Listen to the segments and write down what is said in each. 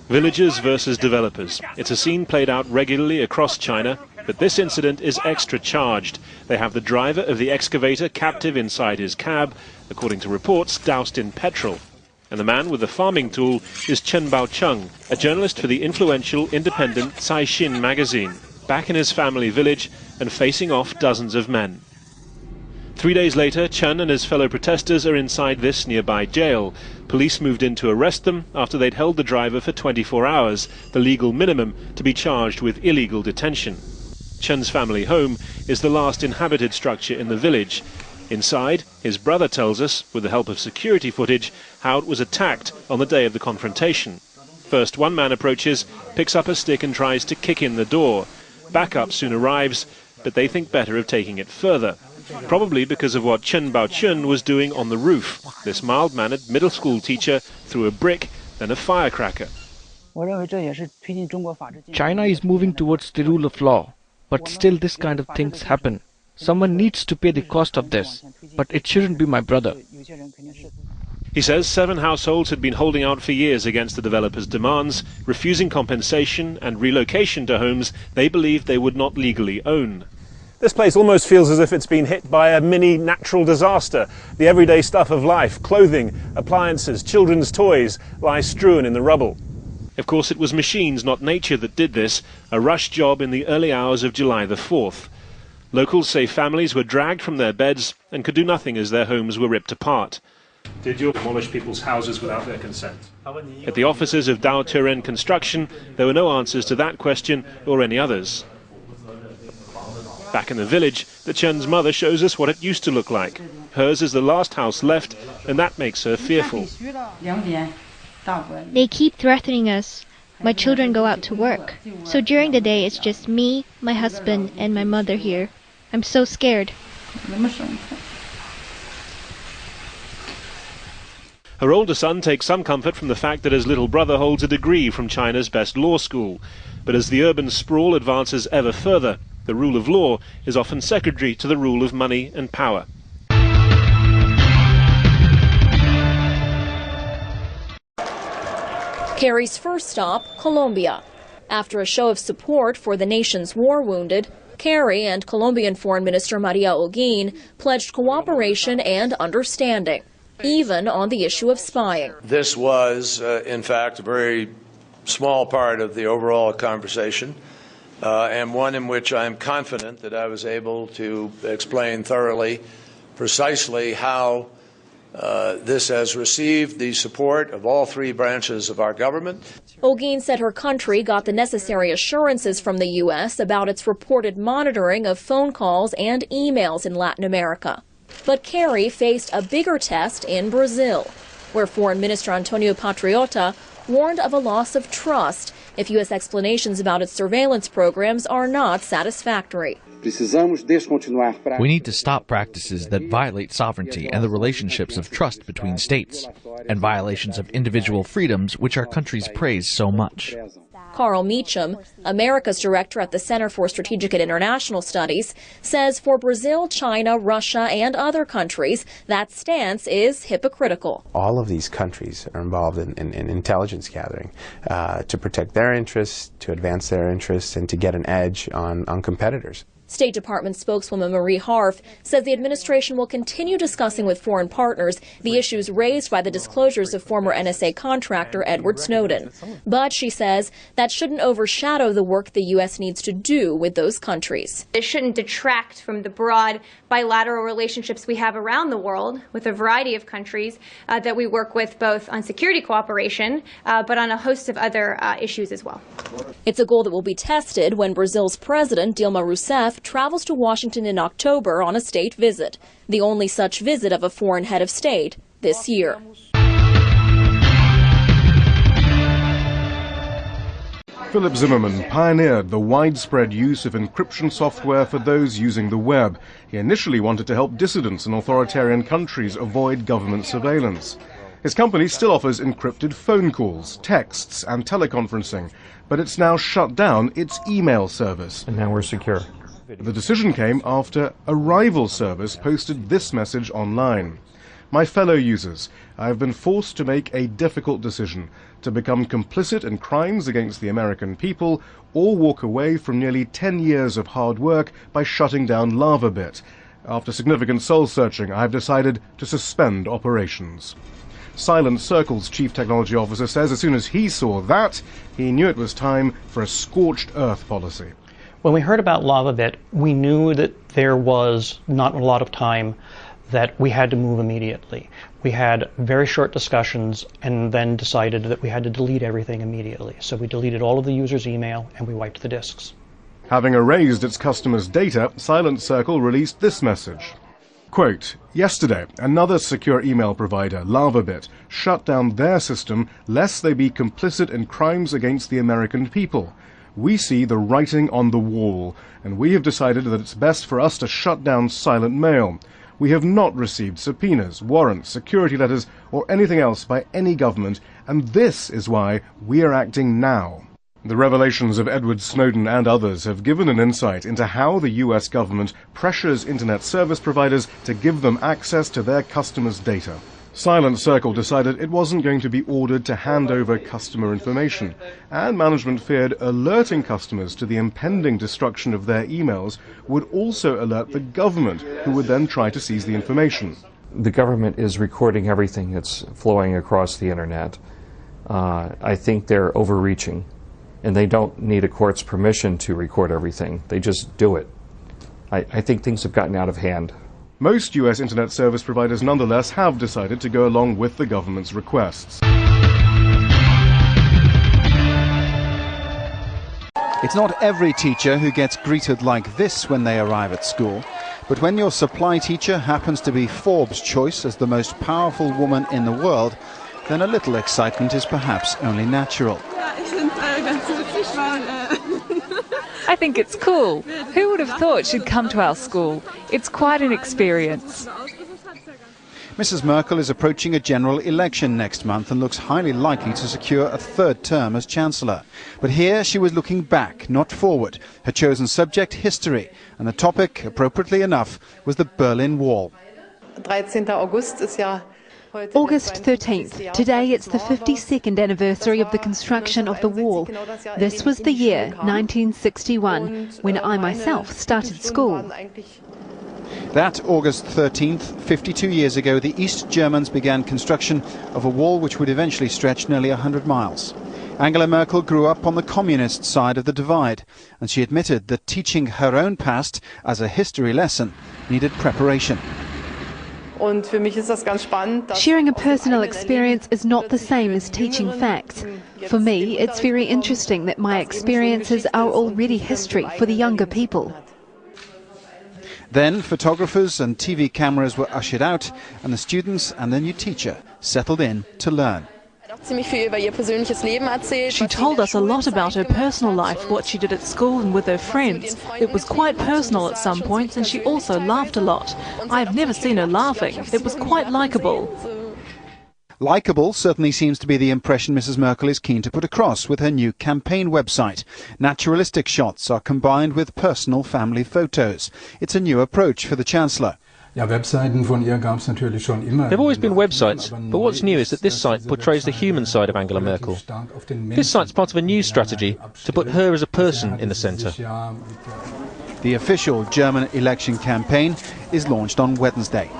Villagers versus developers. It's a scene played out regularly across China, but this incident is extra charged. They have the driver of the excavator captive inside his cab, according to reports, doused in petrol. And the man with the farming tool is Chen Baocheng, a journalist for the influential independent Caixin magazine, back in his family village and facing off dozens of men. 3 days later, Chen and his fellow protesters are inside this nearby jail. Police moved in to arrest them after they'd held the driver for 24 hours, the legal minimum to be charged with illegal detention. Chen's family home is the last inhabited structure in the village. Inside, his brother tells us, with the help of security footage, how it was attacked on the day of the confrontation. First, one man approaches, picks up a stick and tries to kick in the door. Backup soon arrives, but they think better of taking it further. Probably because of what Chen Baocheng was doing on the roof. This mild-mannered middle school teacher threw a brick, then a firecracker. China is moving towards the rule of law, but still this kind of things happen. Someone needs to pay the cost of this, but it shouldn't be my brother. He says 7 households had been holding out for years against the developers' demands, refusing compensation and relocation to homes they believed they would not legally own. This place almost feels as if it's been hit by a mini natural disaster. The everyday stuff of life, clothing, appliances, children's toys, lie strewn in the rubble. Of course, it was machines, not nature, that did this, a rush job in the early hours of July the 4th. Locals say families were dragged from their beds and could do nothing as their homes were ripped apart. Did you demolish people's houses without their consent? At the offices of Dow Turen Construction, there were no answers to that question or any others. Back in the village, the Chen's mother shows us what it used to look like. Hers is the last house left, and that makes her fearful. They keep threatening us. My children go out to work. So during the day, it's just me, my husband, and my mother here. I'm so scared. Her older son takes some comfort from the fact that his little brother holds a degree from China's best law school. But as the urban sprawl advances ever further, the rule of law is often secondary to the rule of money and power. Kerry's first stop, Colombia. After a show of support for the nation's war wounded, Kerry and Colombian Foreign Minister Maria Holguín pledged cooperation and understanding, even on the issue of spying. This was, in fact, a very small part of the overall conversation, and one in which I'm confident that I was able to explain thoroughly, precisely how this has received the support of all 3 branches of our government. Holguín said her country got the necessary assurances from the U.S. about its reported monitoring of phone calls and emails in Latin America. But Kerry faced a bigger test in Brazil, where Foreign Minister Antonio Patriota warned of a loss of trust if U.S. explanations about its surveillance programs are not satisfactory. We need to stop practices that violate sovereignty and the relationships of trust between states, and violations of individual freedoms which our countries praise so much. Carl Meacham, America's director at the Center for Strategic and International Studies, says for Brazil, China, Russia, and other countries, that stance is hypocritical. All of these countries are involved in intelligence gathering to protect their interests, to advance their interests, and to get an edge on competitors. State Department spokeswoman Marie Harf says the administration will continue discussing with foreign partners the issues raised by the disclosures of former NSA contractor Edward Snowden. But she says that shouldn't overshadow the work the U.S. needs to do with those countries. It shouldn't detract from the broad bilateral relationships we have around the world with a variety of countries that we work with both on security cooperation, but on a host of other issues as well. It's a goal that will be tested when Brazil's president, Dilma Rousseff, travels to Washington in October on a state visit, the only such visit of a foreign head of state this year. Philip Zimmermann pioneered the widespread use of encryption software for those using the web. He initially wanted to help dissidents in authoritarian countries avoid government surveillance. His company still offers encrypted phone calls, texts, and teleconferencing, but it's now shut down its email service. And now we're secure. The decision came after a rival service posted this message online. My fellow users, I have been forced to make a difficult decision to become complicit in crimes against the American people or walk away from nearly 10 years of hard work by shutting down LavaBit. After significant soul-searching, I have decided to suspend operations. Silent Circle's chief technology officer says as soon as he saw that, he knew it was time for a scorched earth policy. When we heard about LavaBit, we knew that there was not a lot of time, that we had to move immediately. We had very short discussions and then decided that we had to delete everything immediately. So we deleted all of the users' email and we wiped the disks. Having erased its customers' data, Silent Circle released this message. Quote, yesterday, another secure email provider, LavaBit, shut down their system lest they be complicit in crimes against the American people. We see the writing on the wall, and we have decided that it's best for us to shut down Silent Mail. We have not received subpoenas, warrants, security letters, or anything else by any government, and this is why we are acting now. The revelations of Edward Snowden and others have given an insight into how the US government pressures internet service providers to give them access to their customers' data. Silent Circle decided it wasn't going to be ordered to hand over customer information, and management feared alerting customers to the impending destruction of their emails would also alert the government, who would then try to seize the information. The government is recording everything that's flowing across the internet. I think they're overreaching, and they don't need a court's permission to record everything. They just do it. I think things have gotten out of hand. Most US internet service providers nonetheless have decided to go along with the government's requests. It's not every teacher who gets greeted like this when they arrive at school, but when your supply teacher happens to be Forbes' choice as the most powerful woman in the world, then a little excitement is perhaps only natural. I think it's cool. Who would have thought she'd come to our school? It's quite an experience. Mrs. Merkel is approaching a general election next month and looks highly likely to secure a third term as Chancellor. But here she was looking back, not forward. Her chosen subject, history, and the topic, appropriately enough, was the Berlin Wall. August 13th. Today it's the 52nd anniversary of the construction of the wall. This was the year 1961, when I myself started school. That August 13th, 52 years ago, the East Germans began construction of a wall which would eventually stretch nearly 100 miles. Angela Merkel grew up on the communist side of the divide, and she admitted that teaching her own past as a history lesson needed preparation. Sharing a personal experience is not the same as teaching facts. For me, it's very interesting that my experiences are already history for the younger people. Then photographers and TV cameras were ushered out, and the students and their new teacher settled in to learn. She told us a lot about her personal life, what she did at school and with her friends. It was quite personal at some points, and she also laughed a lot. I have never seen her laughing. It was quite likeable. Likeable certainly seems to be the impression Mrs. Merkel is keen to put across with her new campaign website. Naturalistic shots are combined with personal family photos. It's a new approach for the Chancellor. There have always been websites, but what's new is that this site portrays the human side of Angela Merkel. This site's part of a new strategy to put her as a person in the centre. The official German election campaign is launched on Wednesday.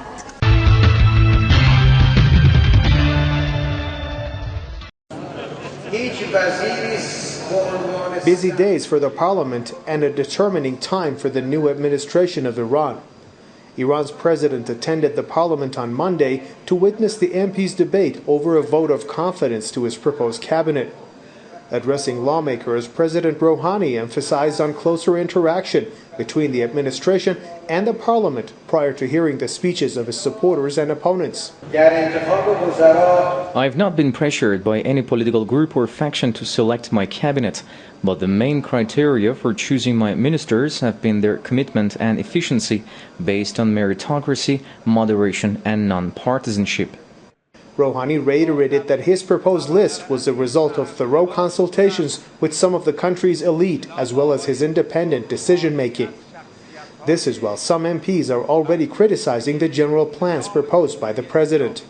Busy days for the parliament and a determining time for the new administration of Iran. Iran's president attended the parliament on Monday to witness the MPs' debate over a vote of confidence to his proposed cabinet. Addressing lawmakers, President Rouhani emphasized on closer interaction between the administration and the parliament prior to hearing the speeches of his supporters and opponents. I have not been pressured by any political group or faction to select my cabinet, but the main criteria for choosing my ministers have been their commitment and efficiency based on meritocracy, moderation and non-partisanship. Rouhani reiterated that his proposed list was the result of thorough consultations with some of the country's elite as well as his independent decision-making. This is while some MPs are already criticizing the general plans proposed by the president.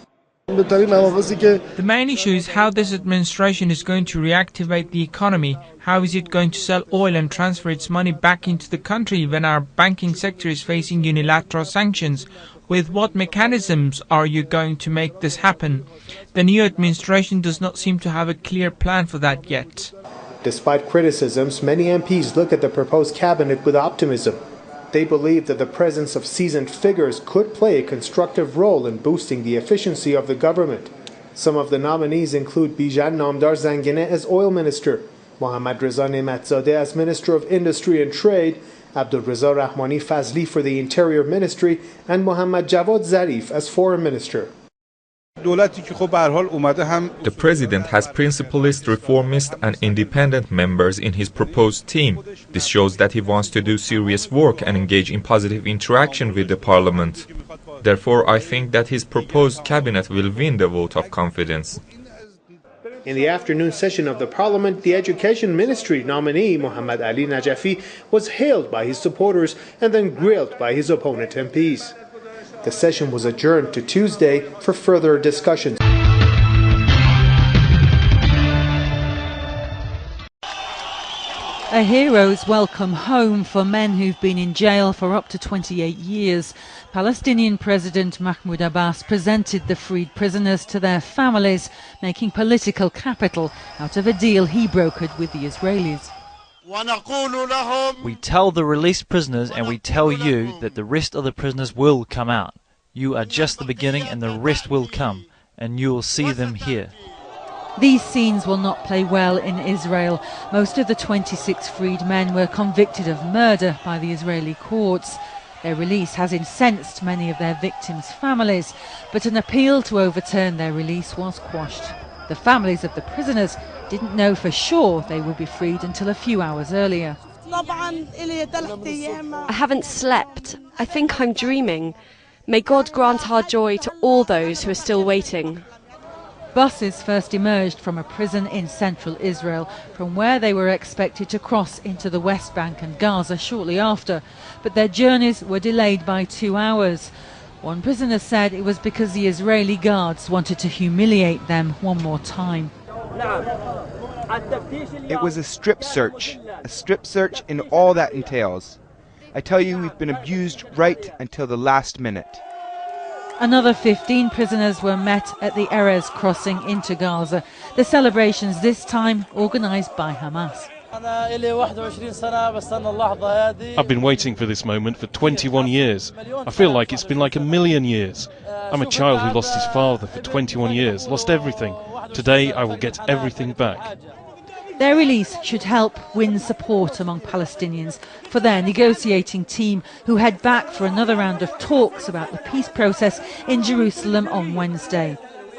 The main issue is how this administration is going to reactivate the economy. How is it going to sell oil and transfer its money back into the country when our banking sector is facing unilateral sanctions? With what mechanisms are you going to make this happen? The new administration does not seem to have a clear plan for that yet. Despite criticisms, many MPs look at the proposed cabinet with optimism. They believe that the presence of seasoned figures could play a constructive role in boosting the efficiency of the government. Some of the nominees include Bijan Namdar Zangineh as oil minister, Mohammad Reza Nematzadeh as minister of industry and trade, Abdulreza Rahmani Fazli for the interior ministry, and Mohammad Javad Zarif as foreign minister. The president has principlist, reformist and independent members in his proposed team. This shows that he wants to do serious work and engage in positive interaction with the parliament. Therefore, I think that his proposed cabinet will win the vote of confidence. In the afternoon session of the parliament, the education ministry nominee, Muhammad Ali Najafi, was hailed by his supporters and then grilled by his opponent MPs. The session was adjourned to Tuesday for further discussions. A hero's welcome home for men who've been in jail for up to 28 years. Palestinian President Mahmoud Abbas presented the freed prisoners to their families, making political capital out of a deal he brokered with the Israelis. We tell the released prisoners and we tell you that the rest of the prisoners will come out. You are just the beginning and the rest will come, and you will see them here. These scenes will not play well in Israel. Most of the 26 freed men were convicted of murder by the Israeli courts. Their release has incensed many of their victims' families, but an appeal to overturn their release was quashed. The families of the prisoners didn't know for sure they would be freed until a few hours earlier. I haven't slept. I think I'm dreaming. May God grant our joy to all those who are still waiting. Buses first emerged from a prison in central Israel, from where they were expected to cross into the West Bank and Gaza shortly after, but their journeys were delayed by 2 hours. One prisoner said it was because the Israeli guards wanted to humiliate them one more time. It was a strip search in all that entails. I tell you, we've been abused right until the last minute. Another 15 prisoners were met at the Erez crossing into Gaza. The celebrations this time organised by Hamas. I've been waiting for this moment for 21 years. I feel like it's been like a million years. I'm a child who lost his father for 21 years, lost everything. Today I will get everything back. Their release should help win support among Palestinians for their negotiating team, who head back for another round of talks about the peace process in Jerusalem on Wednesday.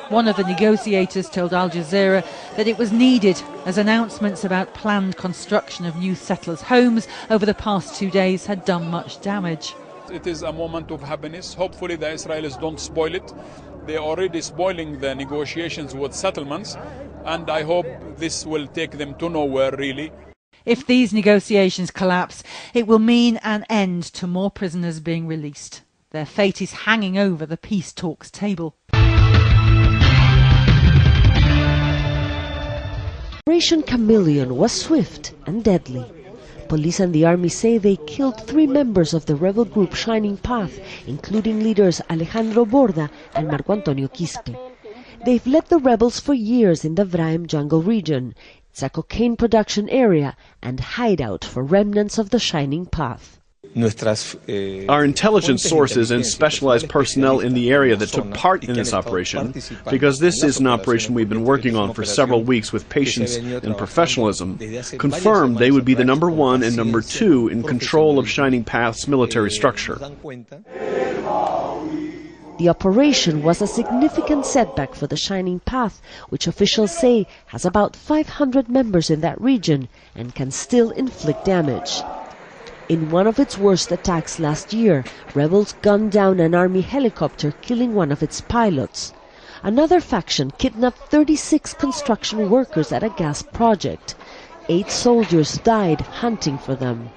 One of the negotiators told Al Jazeera that it was needed, as announcements about planned construction of new settlers' homes over the past 2 days had done much damage. It is a moment of happiness. Hopefully the Israelis don't spoil it. They are already spoiling the negotiations with settlements, and I hope this will take them to nowhere, really. If these negotiations collapse, it will mean an end to more prisoners being released. Their fate is hanging over the peace talks table. Operation Chameleon was swift and deadly. Police and the army say they killed 3 members of the rebel group Shining Path, including leaders Alejandro Borda and Marco Antonio Quispe. They've led the rebels for years in the Vraim jungle region. It's a cocaine production area and hideout for remnants of the Shining Path. Our intelligence sources and specialized personnel in the area that took part in this operation, because this is an operation we've been working on for several weeks with patience and professionalism, confirmed they would be the number 1 and number 2 in control of Shining Path's military structure. The operation was a significant setback for the Shining Path, which officials say has about 500 members in that region and can still inflict damage. In one of its worst attacks last year, rebels gunned down an army helicopter, killing one of its pilots. Another faction kidnapped 36 construction workers at a gas project. 8 soldiers died hunting for them.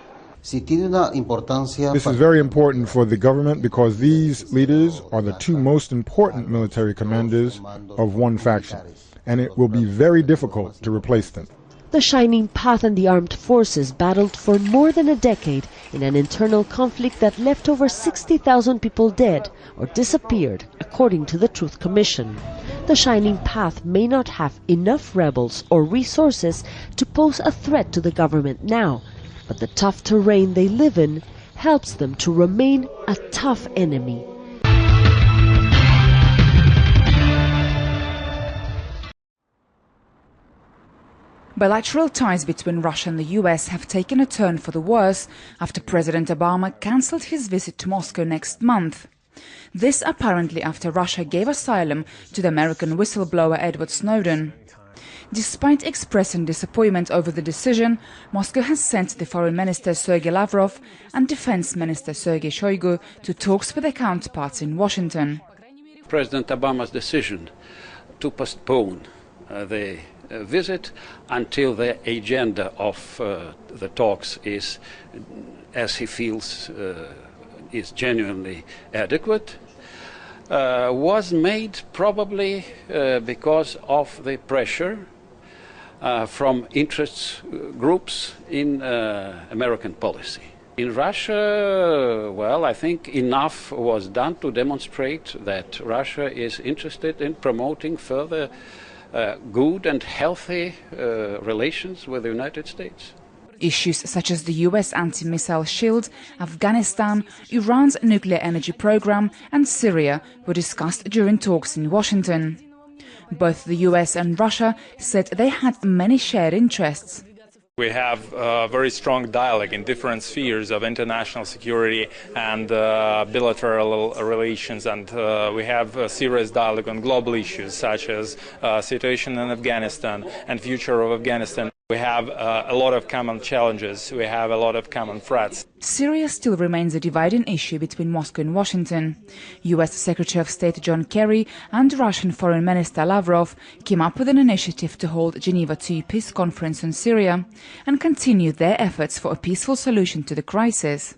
This is very important for the government because these leaders are the two most important military commanders of one faction, and it will be very difficult to replace them. The Shining Path and the armed forces battled for more than a decade in an internal conflict that left over 60,000 people dead or disappeared, according to the Truth Commission. The Shining Path may not have enough rebels or resources to pose a threat to the government now, but the tough terrain they live in helps them to remain a tough enemy. Bilateral ties between Russia and the US have taken a turn for the worse after President Obama cancelled his visit to Moscow next month. This apparently after Russia gave asylum to the American whistleblower Edward Snowden. Despite expressing disappointment over the decision, Moscow has sent the Foreign Minister Sergei Lavrov and Defense Minister Sergei Shoigu to talks with their counterparts in Washington. President Obama's decision to postpone the visit until the agenda of the talks is, as he feels, is genuinely adequate, was made probably because of the pressure from interest groups in American policy. In Russia, well, I think enough was done to demonstrate that Russia is interested in promoting further good and healthy relations with the United States. Issues such as the US anti-missile shield, Afghanistan, Iran's nuclear energy program and Syria were discussed during talks in Washington. Both the US and Russia said they had many shared interests. We have a very strong dialogue in different spheres of international security and bilateral relations, and we have a serious dialogue on global issues such as situation in Afghanistan and future of Afghanistan. We have a lot of common challenges. We have a lot of common threats. Syria still remains a dividing issue between Moscow and Washington. US Secretary of State John Kerry and Russian Foreign Minister Lavrov came up with an initiative to hold Geneva II peace conference on Syria and continue their efforts for a peaceful solution to the crisis.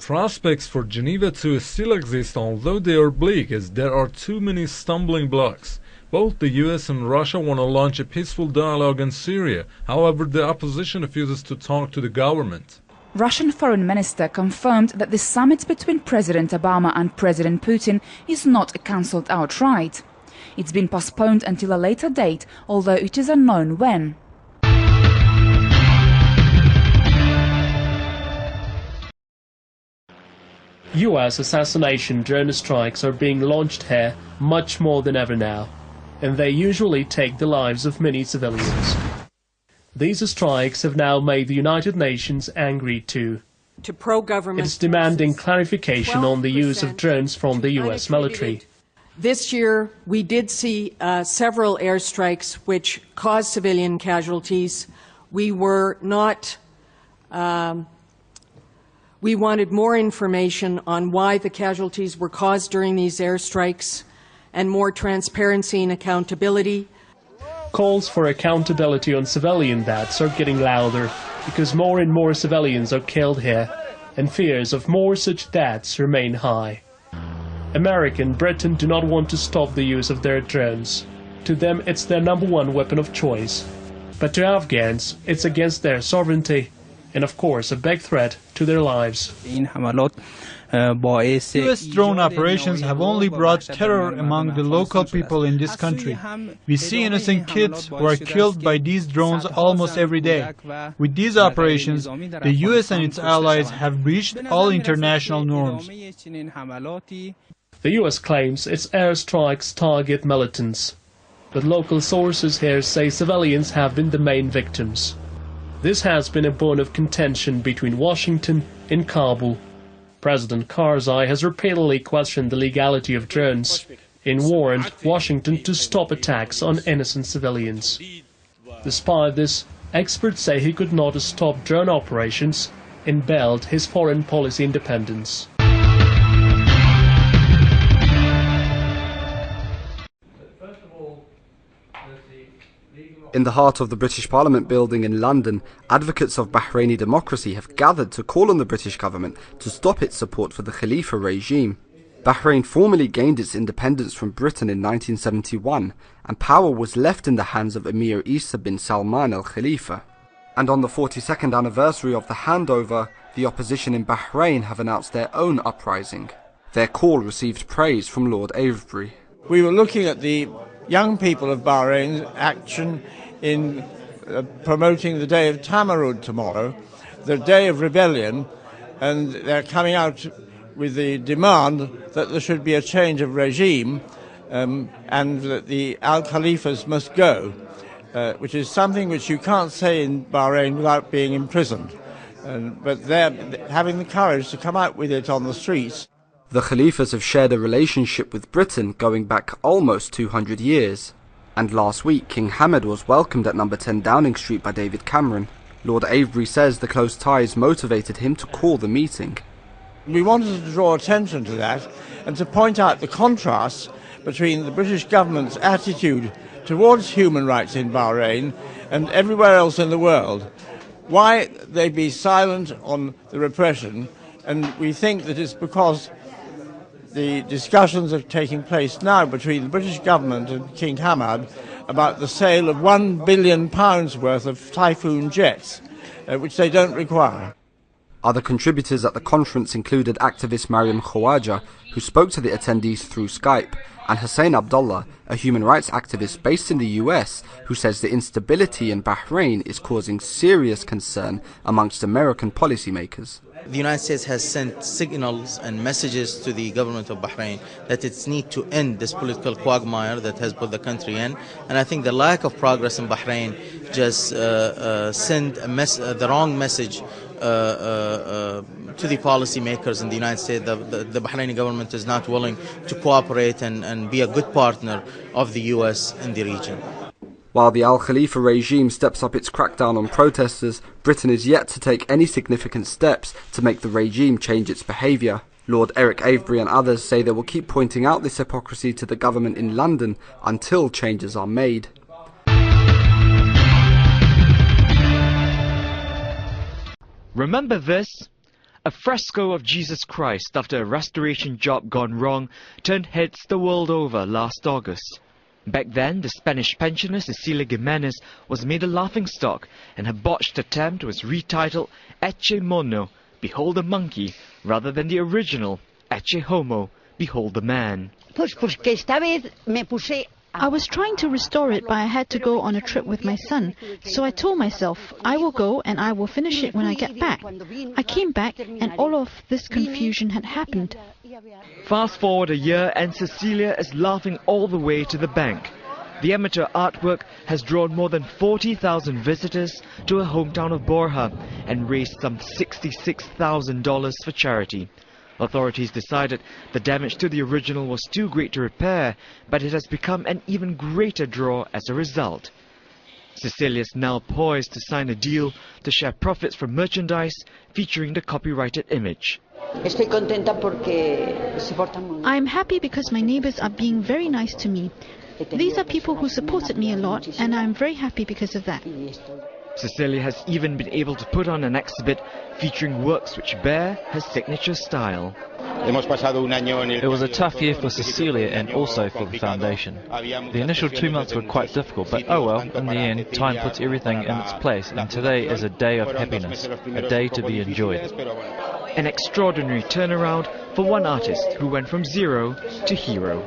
Prospects for Geneva II still exist, although they are bleak as there are too many stumbling blocks. Both the US and Russia want to launch a peaceful dialogue in Syria. However, the opposition refuses to talk to the government. Russian Foreign Minister confirmed that the summit between President Obama and President Putin is not cancelled outright. It's been postponed until a later date, although it is unknown when. US assassination drone strikes are being launched here much more than ever now, and they usually take the lives of many civilians. These strikes have now made the United Nations angry too. It's demanding clarification on the use of drones from the US military. This year, we did see several airstrikes which caused civilian casualties. We were not... we wanted more information on why the casualties were caused during these airstrikes and more transparency and accountability. Calls for accountability on civilian deaths are getting louder because more and more civilians are killed here, and fears of more such deaths remain high. America and Britain do not want to stop the use of their drones. To them, it's their #1 weapon of choice. But to Afghans, it's against their sovereignty, and of course a big threat to their lives. US drone operations have only brought terror among the local people in this country. We see innocent kids who are killed by these drones almost every day. With these operations, the US and its allies have breached all international norms. The US claims its airstrikes target militants, but local sources here say civilians have been the main victims. This has been a bone of contention between Washington and Kabul. President Karzai has repeatedly questioned the legality of drones and warned Washington to stop attacks on innocent civilians. Despite this, experts say he could not stop drone operations and bailed his foreign policy independence. In the heart of the British Parliament building in London, advocates of Bahraini democracy have gathered to call on the British government to stop its support for the Khalifa regime. Bahrain formally gained its independence from Britain in 1971, and power was left in the hands of Emir Isa bin Salman al Khalifa. And on the 42nd anniversary of the handover, the opposition in Bahrain have announced their own uprising. Their call received praise from Lord Avebury. We were looking at the young people of Bahrain's action in promoting the day of Tamarud tomorrow, the day of rebellion, and they're coming out with the demand that there should be a change of regime and that the Al-Khalifas must go, which is something which you can't say in Bahrain without being imprisoned. But they're having the courage to come out with it on the streets. The Khalifas have shared a relationship with Britain going back almost 200 years. And last week, King Hamad was welcomed at number 10 Downing Street by David Cameron. Lord Avebury says the close ties motivated him to call the meeting. We wanted to draw attention to that and to point out the contrast between the British government's attitude towards human rights in Bahrain and everywhere else in the world. Why they be silent on the repression, and we think that it's because the discussions are taking place now between the British government and King Hamad about the sale of £1 billion worth of Typhoon jets, which they don't require. Other contributors at the conference included activist Mariam Khawaja, who spoke to the attendees through Skype, and Hussein Abdullah, a human rights activist based in the US, who says the instability in Bahrain is causing serious concern amongst American policymakers. The United States has sent signals and messages to the government of Bahrain that it's need to end this political quagmire that has put the country in. And I think the lack of progress in Bahrain just send the wrong message to the policymakers in the United States. The Bahraini government is not willing to cooperate and be a good partner of the U.S. in the region. While the Al-Khalifa regime steps up its crackdown on protesters, Britain is yet to take any significant steps to make the regime change its behaviour. Lord Eric Avebury and others say they will keep pointing out this hypocrisy to the government in London until changes are made. Remember this? A fresco of Jesus Christ after a restoration job gone wrong turned heads the world over last August. Back then, the Spanish pensioner Cecilia Gimenez was made a laughingstock, and her botched attempt was retitled Ecce Mono, Behold the Monkey, rather than the original Ecce Homo, Behold the Man. I was trying to restore it, but I had to go on a trip with my son. So I told myself, I will go and I will finish it when I get back. I came back and all of this confusion had happened. Fast forward a year and Cecilia is laughing all the way to the bank. The amateur artwork has drawn more than 40,000 visitors to her hometown of Borja and raised some $66,000 for charity. Authorities decided the damage to the original was too great to repair, but it has become an even greater draw as a result. Cecilia is now poised to sign a deal to share profits from merchandise featuring the copyrighted image. I am happy because my neighbors are being very nice to me. These are people who supported me a lot, and I am very happy because of that. Cecilia has even been able to put on an exhibit featuring works which bear her signature style. It was a tough year for Cecilia and also for the foundation. The initial 2 months were quite difficult, but oh well, in the end, time puts everything in its place, and today is a day of happiness, a day to be enjoyed. An extraordinary turnaround for one artist who went from zero to hero.